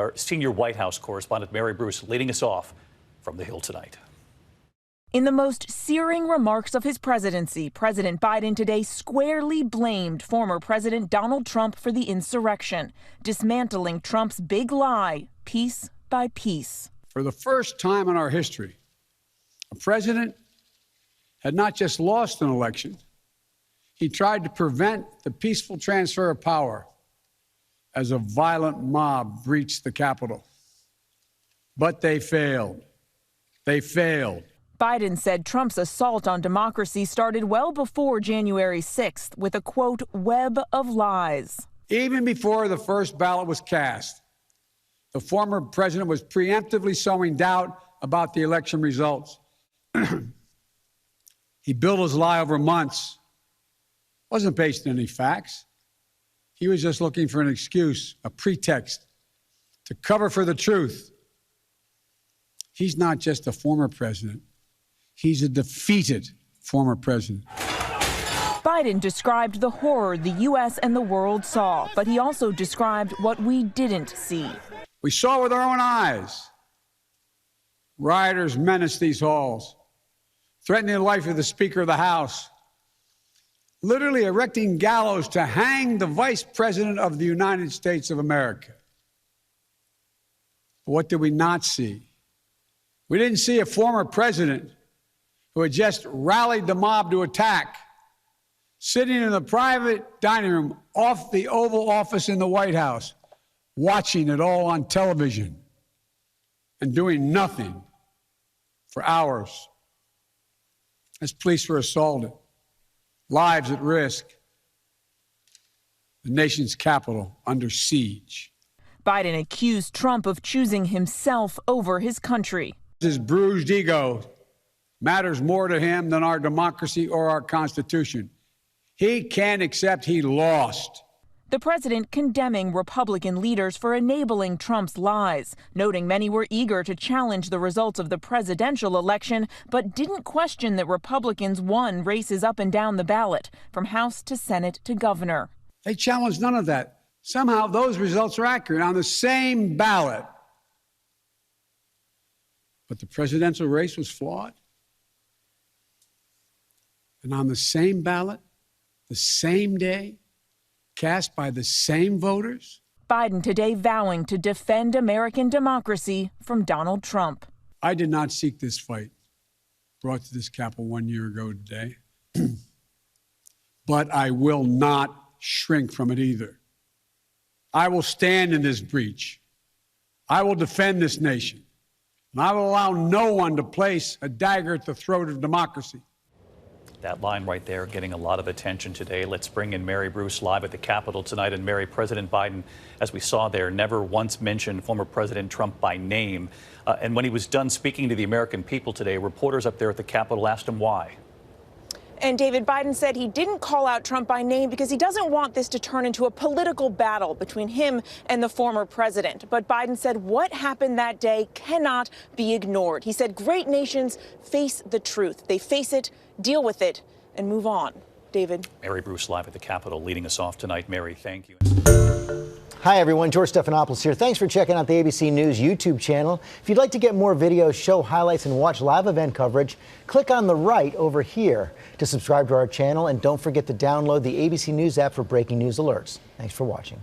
Our senior White House correspondent Mary Bruce leading us off from the Hill tonight. In the most searing remarks of his presidency, President Biden today squarely blamed former President Donald Trump for the insurrection, dismantling Trump's big lie piece by piece. For the first time in our history, a president had not just lost an election, he tried to prevent the peaceful transfer of power as a violent mob breached the Capitol. But they failed. They failed. Biden said Trump's assault on democracy started well before January 6th with a, quote, web of lies. Even before the first ballot was cast, the former president was preemptively sowing doubt about the election results. He built his lie over months. Wasn't based on any facts. He was just looking for an excuse, a pretext to cover for the truth. He's not just a former president. He's a defeated former president. Biden described the horror the U.S. and the world saw, but he also described what we didn't see. We saw with our own eyes. Rioters menaced these halls, threatening the life of the Speaker of the House, literally erecting gallows to hang the Vice President of the United States of America. But what did we not see? We didn't see a former president who had just rallied the mob to attack, sitting in the private dining room off the Oval Office in the White House, watching it all on television and doing nothing for hours as police were assaulted, lives at risk, the nation's capital under siege. Biden accused Trump of choosing himself over his country. His bruised ego matters more to him than our democracy or our Constitution. He can't accept he lost. The president condemning Republican leaders for enabling Trump's lies, noting many were eager to challenge the results of the presidential election, but didn't question that Republicans won races up and down the ballot, from House to Senate to governor. They challenged none of that. Somehow those results are accurate on the same ballot. But the presidential race was flawed. And on the same ballot, the same day, cast by the same voters. Biden today vowing to defend American democracy from Donald Trump. I did not seek this fight brought to this Capitol 1 year ago today, but I will not shrink from it either. I will stand in this breach. I will defend this nation, and I will allow no one to place a dagger at the throat of democracy. That line right there getting a lot of attention today. Let's bring in Mary Bruce live at the Capitol tonight. And Mary, President Biden, as we saw there, never once mentioned former President Trump by name. And when he was done speaking to the American people today, reporters up there at the Capitol asked him why. And David, Biden said he didn't call out Trump by name because he doesn't want this to turn into a political battle between him and the former president. But Biden said what happened that day cannot be ignored. He said great nations face the truth. They face it, deal with it, and move on. David. Mary Bruce live at the Capitol leading us off tonight. Mary, thank you. Hi, everyone. George Stephanopoulos here. Thanks for checking out the ABC News YouTube channel. If you'd like to get more videos, show highlights, and watch live event coverage, click on the right over here to subscribe to our channel. And don't forget to download the ABC News app for breaking news alerts. Thanks for watching.